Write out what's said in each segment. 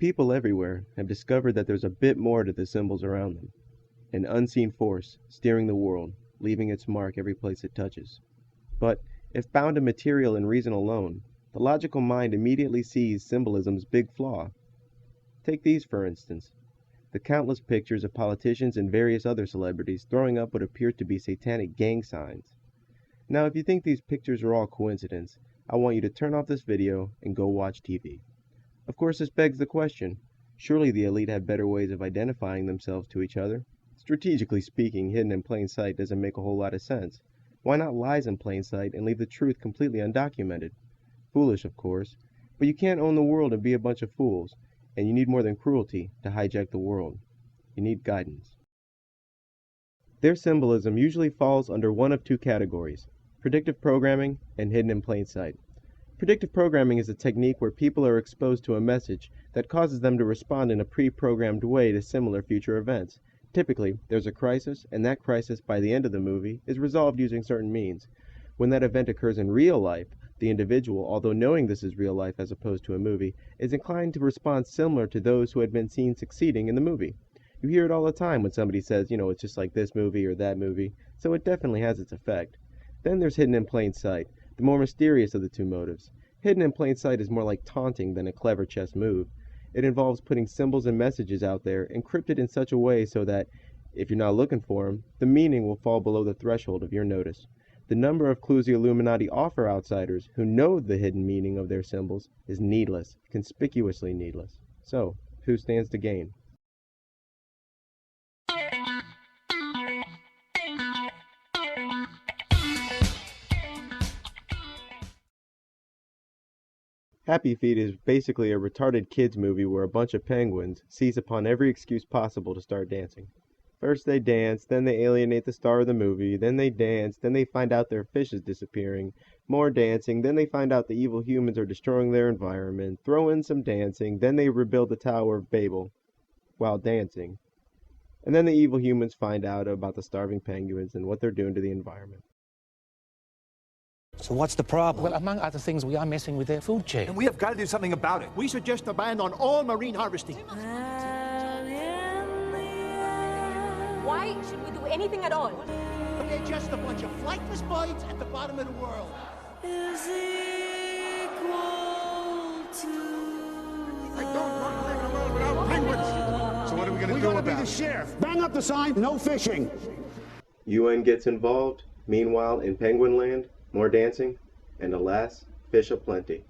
people everywhere have discovered that there's a bit more to the symbols around them. An unseen force steering the world, leaving its mark every place it touches. But if bound to material and reason alone, the logical mind immediately sees symbolism's big flaw. Take these, for instance. The countless pictures of politicians and various other celebrities throwing up what appear to be satanic gang signs. Now, if you think these pictures are all coincidence, I want you to turn off this video and go watch TV. Of course, this begs the question, surely the elite have better ways of identifying themselves to each other? Strategically speaking, hidden in plain sight doesn't make a whole lot of sense. Why not lies in plain sight and leave the truth completely undocumented? Foolish, of course, but you can't own the world and be a bunch of fools, and you need more than cruelty to hijack the world. You need guidance. Their symbolism usually falls under one of two categories: predictive programming and hidden in plain sight. Predictive programming is a technique where people are exposed to a message that causes them to respond in a pre-programmed way to similar future events. Typically, there's a crisis, and that crisis, by the end of the movie, is resolved using certain means. When that event occurs in real life, the individual, although knowing this is real life as opposed to a movie, is inclined to respond similar to those who had been seen succeeding in the movie. You hear it all the time when somebody says, it's just like this movie or that movie, so it definitely has its effect. Then there's hidden in plain sight, the more mysterious of the two motives. Hidden in plain sight is more like taunting than a clever chess move. It involves putting symbols and messages out there, encrypted in such a way so that, if you're not looking for them, the meaning will fall below the threshold of your notice. The number of clues the Illuminati offer outsiders who know the hidden meaning of their symbols is needless, conspicuously needless. So, who stands to gain? Happy Feet is basically a retarded kids movie where a bunch of penguins seize upon every excuse possible to start dancing. First they dance, then they alienate the star of the movie, then they dance, then they find out their fish is disappearing, more dancing, then they find out the evil humans are destroying their environment, throw in some dancing, then they rebuild the Tower of Babel while dancing. And then the evil humans find out about the starving penguins and what they're doing to the environment. So what's the problem? Well, among other things, we are messing with their food chain. And we have got to do something about it. We suggest a ban on all marine harvesting. Why should we do anything at all? They're just a bunch of flightless birds at the bottom of the world. Is equal to... I don't want to live alone without penguins. So what are we going to do about it? We gotta be the sheriff. Bang up the sign, no fishing. UN gets involved. Meanwhile, in Penguin Land, more dancing, and alas, fish aplenty.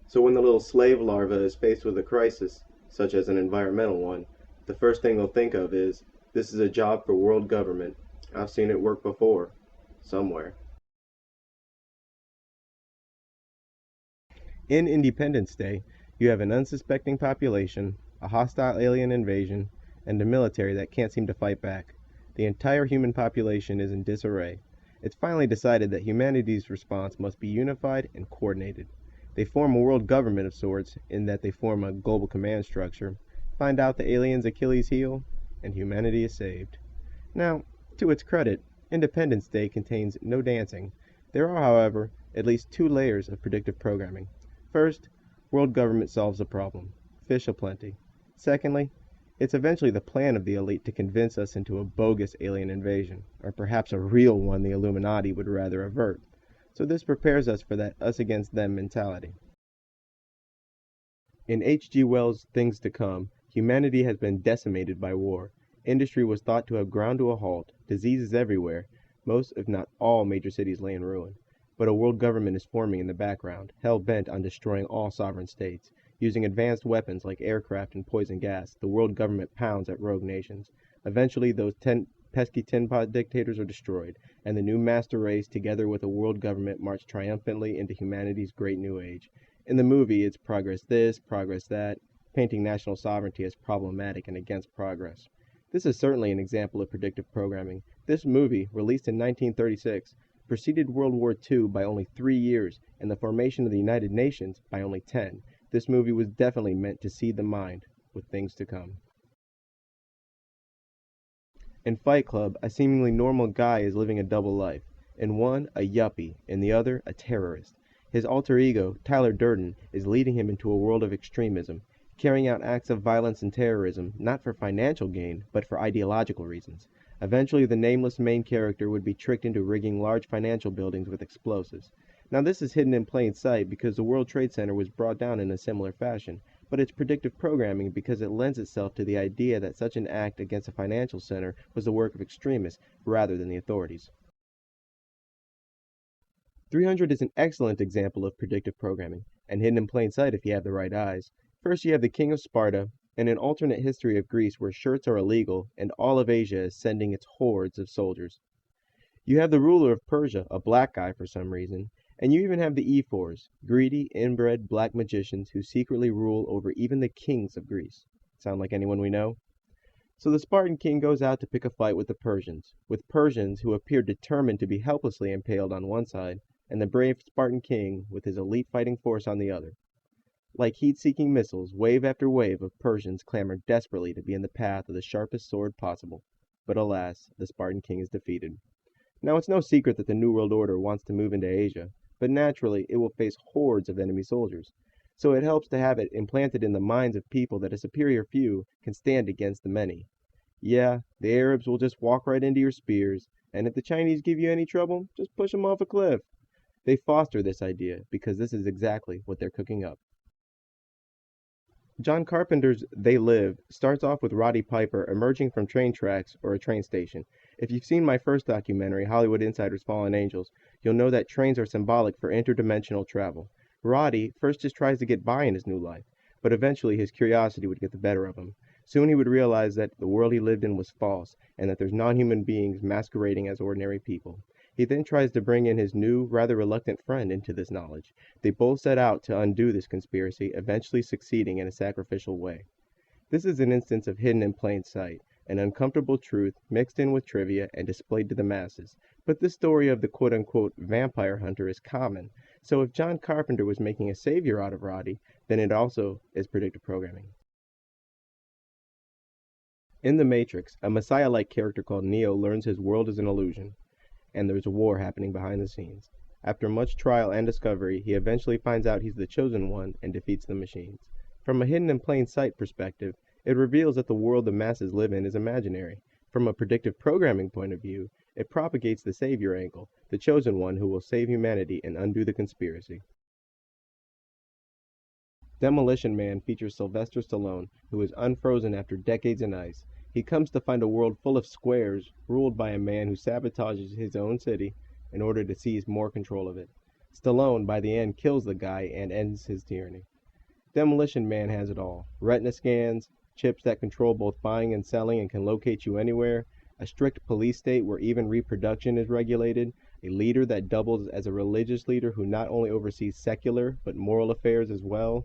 So when the little slave larva is faced with a crisis, such as an environmental one, the first thing they'll think of is, this is a job for world government. I've seen it work before. Somewhere. In Independence Day, you have an unsuspecting population, a hostile alien invasion, and a military that can't seem to fight back. The entire human population is in disarray. It's finally decided that humanity's response must be unified and coordinated. They form a world government of sorts, in that they form a global command structure, find out the aliens' Achilles heel, and humanity is saved. Now, to its credit, Independence Day contains no dancing. There are, however, at least two layers of predictive programming. First, world government solves a problem. Fish aplenty. Secondly, it's eventually the plan of the elite to convince us into a bogus alien invasion, or perhaps a real one the Illuminati would rather avert. So this prepares us for that us against them mentality. In H.G. Wells' Things to Come, humanity has been decimated by war. Industry was thought to have ground to a halt, diseases everywhere, most if not all major cities lay in ruin. But a world government is forming in the background, hell-bent on destroying all sovereign states. Using advanced weapons like aircraft and poison gas, the world government pounds at rogue nations. Eventually, those pesky tin pot dictators are destroyed, and the new master race, together with a world government, march triumphantly into humanity's great new age. In the movie, it's progress this, progress that, painting national sovereignty as problematic and against progress. This is certainly an example of predictive programming. This movie, released in 1936, preceded World War II by only 3 years, and the formation of the United Nations by only 10. This movie was definitely meant to seed the mind with things to come. In Fight Club, a seemingly normal guy is living a double life. In one, a yuppie, in the other, a terrorist. His alter ego, Tyler Durden, is leading him into a world of extremism. carrying out acts of violence and terrorism, not for financial gain, but for ideological reasons. Eventually, the nameless main character would be tricked into rigging large financial buildings with explosives. Now, this is hidden in plain sight because the World Trade Center was brought down in a similar fashion, but it's predictive programming because it lends itself to the idea that such an act against a financial center was the work of extremists rather than the authorities. 300 is an excellent example of predictive programming, and hidden in plain sight if you have the right eyes. First, you have the King of Sparta, and an alternate history of Greece where shirts are illegal and all of Asia is sending its hordes of soldiers. You have the ruler of Persia, a black guy for some reason, and you even have the E4s, greedy, inbred black magicians who secretly rule over even the kings of Greece. Sound like anyone we know? So the Spartan king goes out to pick a fight with with Persians who appear determined to be helplessly impaled on one side, and the brave Spartan king with his elite fighting force on the other. Like heat-seeking missiles, wave after wave of Persians clamor desperately to be in the path of the sharpest sword possible. But alas, the Spartan king is defeated. Now it's no secret that the New World Order wants to move into Asia, but naturally it will face hordes of enemy soldiers. So it helps to have it implanted in the minds of people that a superior few can stand against the many. Yeah, the Arabs will just walk right into your spears, and if the Chinese give you any trouble, just push them off a cliff. They foster this idea because this is exactly what they're cooking up. John Carpenter's They Live starts off with Roddy Piper emerging from train tracks or a train station. If you've seen my first documentary, Hollywood Insider's Fallen Angels, you'll know that trains are symbolic for interdimensional travel. Roddy first just tries to get by in his new life, but eventually his curiosity would get the better of him. Soon he would realize that the world he lived in was false, and that there's non-human beings masquerading as ordinary people. He then tries to bring in his new, rather reluctant friend into this knowledge. They both set out to undo this conspiracy, eventually succeeding in a sacrificial way. This is an instance of hidden in plain sight, an uncomfortable truth mixed in with trivia and displayed to the masses. But this story of the quote-unquote vampire hunter is common, so if John Carpenter was making a savior out of Roddy, then it also is predictive programming. In The Matrix, a messiah-like character called Neo learns his world is an illusion, and there's a war happening behind the scenes. After much trial and discovery, he eventually finds out he's the chosen one and defeats the machines. From a hidden in plain sight perspective, it reveals that the world the masses live in is imaginary. From a predictive programming point of view, it propagates the savior angle, the chosen one who will save humanity and undo the conspiracy. Demolition Man features Sylvester Stallone, who is unfrozen after decades in ice. He comes to find a world full of squares, ruled by a man who sabotages his own city in order to seize more control of it. Stallone, by the end, kills the guy and ends his tyranny. Demolition Man has it all. Retina scans, chips that control both buying and selling and can locate you anywhere, a strict police state where even reproduction is regulated, a leader that doubles as a religious leader who not only oversees secular but moral affairs as well,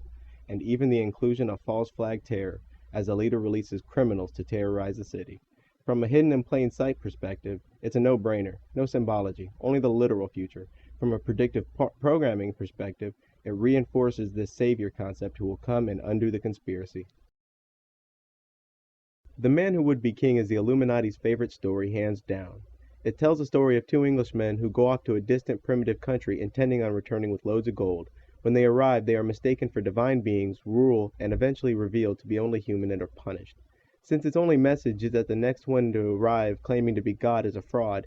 and even the inclusion of false flag terror, as the leader releases criminals to terrorize the city. From a hidden in plain sight perspective, it's a no-brainer, no symbology, only the literal future. From a predictive programming perspective, it reinforces this savior concept who will come and undo the conspiracy. The Man Who Would Be King is the Illuminati's favorite story, hands down. It tells the story of two Englishmen who go off to a distant primitive country intending on returning with loads of gold. When they arrive, they are mistaken for divine beings, rule, and eventually revealed to be only human and are punished. Since its only message is that the next one to arrive claiming to be God is a fraud,